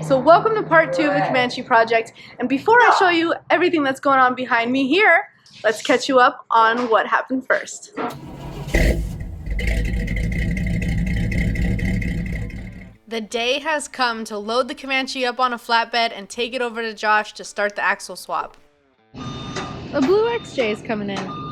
So welcome to part 2 of the Comanche project, and before I show you everything that's going on behind me here, let's catch you up on what happened first. The day has come to load the Comanche up on a flatbed and take it over to Josh to start the axle swap. A blue XJ is coming in.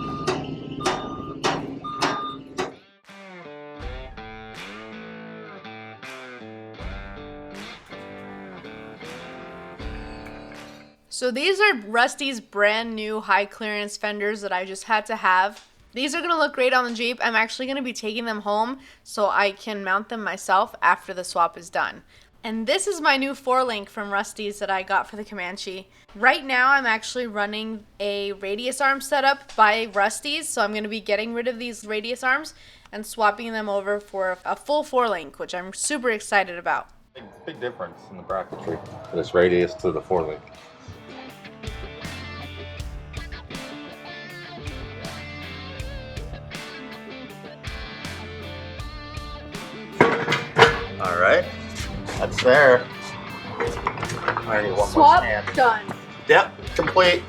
So these are Rusty's brand new high clearance fenders that I just had to have. These are going to look great on the Jeep. I'm actually going to be taking them home so I can mount them myself after the swap is done. And this is my new 4-link from Rusty's that I got for the Comanche. Right now I'm actually running a radius arm setup by Rusty's, so I'm going to be getting rid of these radius arms and swapping them over for a full 4-link, which I'm super excited about. Big difference in the bracketry for this radius to the 4-link. All right, that's there. I need one more Swap stand. done. Yep, complete.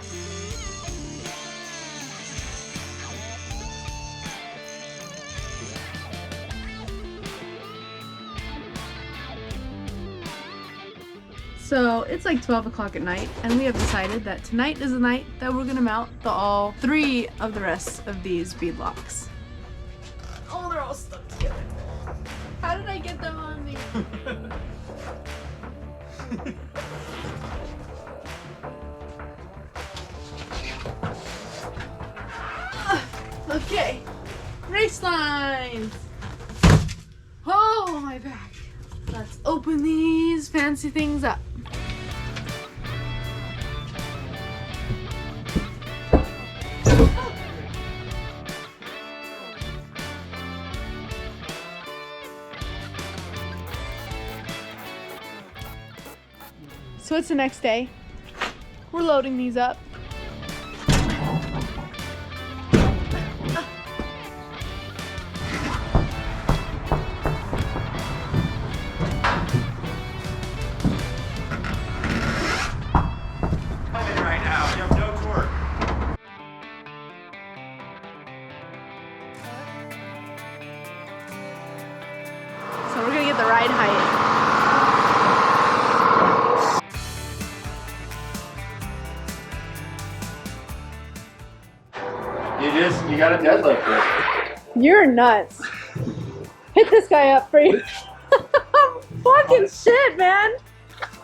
So it's like 12 o'clock at night, and we have decided that tonight is the night that we're gonna mount all 3 of the rest of these beadlocks. Oh, they're all stuck together. How did I get them on me? Okay, Racelines. Oh, my back. Let's open these fancy things up. So it's the next day. We're loading these up. Right now, you have no torque. So we're gonna get the ride height. You got a deadlift it. You're nuts. Hit this guy up for you. Fucking shit, man.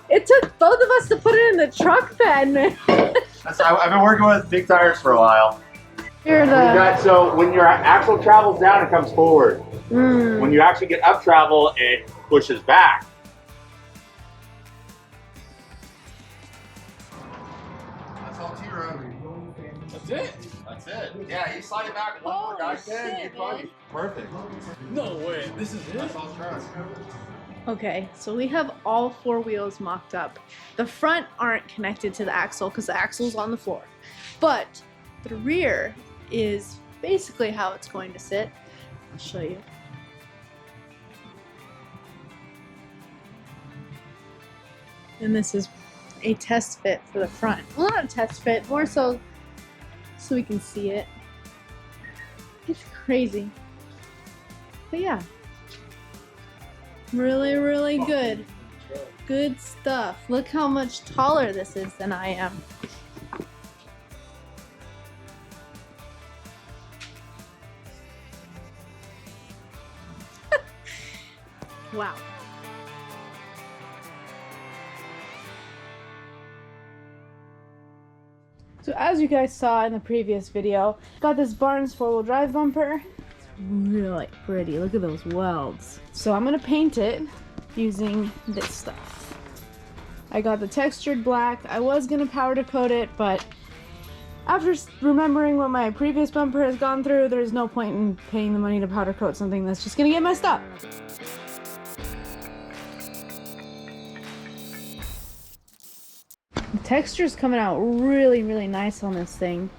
It took both of us to put it in the truck bed, man. I've been working with big tires for a while. You're the... So when your axle travels down, it comes forward. When you actually get up travel, it pushes back. That's all T-Road. That's it. That's it. Yeah, you slide it back one more guy. Shit, man. Perfect. No way. This is it. That's all Truss. Okay, so we have all 4 wheels mocked up. The front aren't connected to the axle because the axle's on the floor. But the rear is basically how it's going to sit. I'll show you. And this is a test fit for the front. Well, not a test fit, more so we can see it. It's crazy. But yeah. Really, really good. Good stuff. Look how much taller this is than I am. Wow. So as you guys saw in the previous video, got this Barnes 4-wheel drive bumper. It's really pretty. Look at those welds. So I'm gonna paint it using this stuff. I got the textured black. I was gonna powder coat it, but after remembering what my previous bumper has gone through, there's no point in paying the money to powder coat something that's just gonna get messed up. The texture's coming out really, really nice on this thing.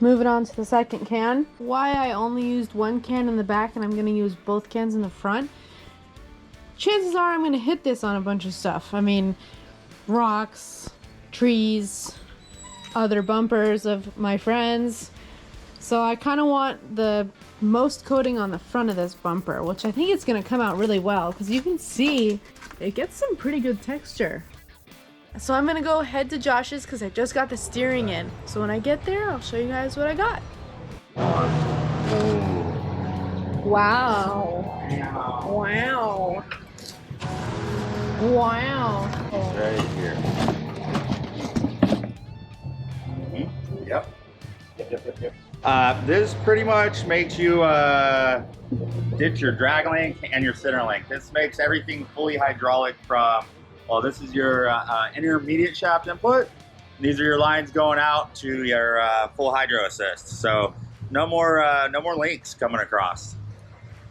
Moving on to the second can. Why I only used one can in the back and I'm going to use both cans in the front. chances are I'm gonna hit this on a bunch of stuff. I mean, rocks, trees, other bumpers of my friends. So I kind of want the most coating on the front of this bumper, which I think it's gonna come out really well because you can see it gets some pretty good texture. So I'm gonna go head to Josh's because I just got the steering in. So when I get there, I'll show you guys what I got. Wow. Wow. Wow. Right here. Yep. This pretty much makes you ditch your drag link and your center link. This makes everything fully hydraulic from, well, this is your intermediate shaft input. These are your lines going out to your full hydro assist. So no more links coming across.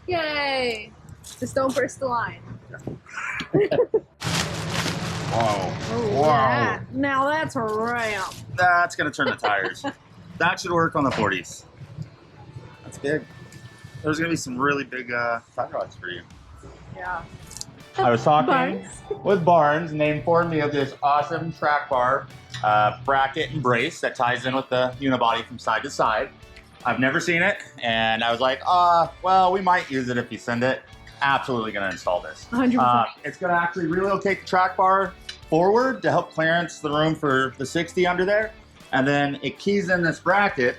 Yay! Just don't burst the line. Whoa. Oh, wow. Now that's a ramp. That's gonna turn the tires. That should work on the 40s. That's big. There's gonna be some really big hydraulics for you. Yeah. I was talking with Barnes, and they informed me of this awesome track bar bracket and brace that ties in with the unibody from side to side. I've never seen it, and I was like, well, we might use it if you send it. Absolutely gonna install this. 100%. It's gonna actually relocate the track bar forward to help clearance the room for the 60 under there. And then it keys in this bracket.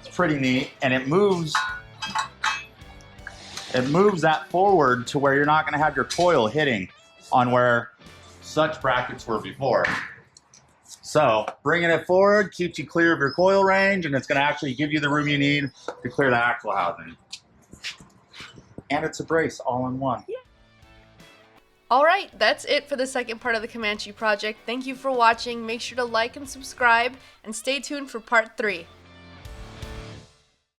It's pretty neat, and it moves that forward to where you're not gonna have your coil hitting on where such brackets were before. So bringing it forward keeps you clear of your coil range, and it's gonna actually give you the room you need to clear the axle housing. And it's a brace all in one. Alright, that's it for the second part of the Comanche project. Thank you for watching. Make sure to like and subscribe, and stay tuned for part 3.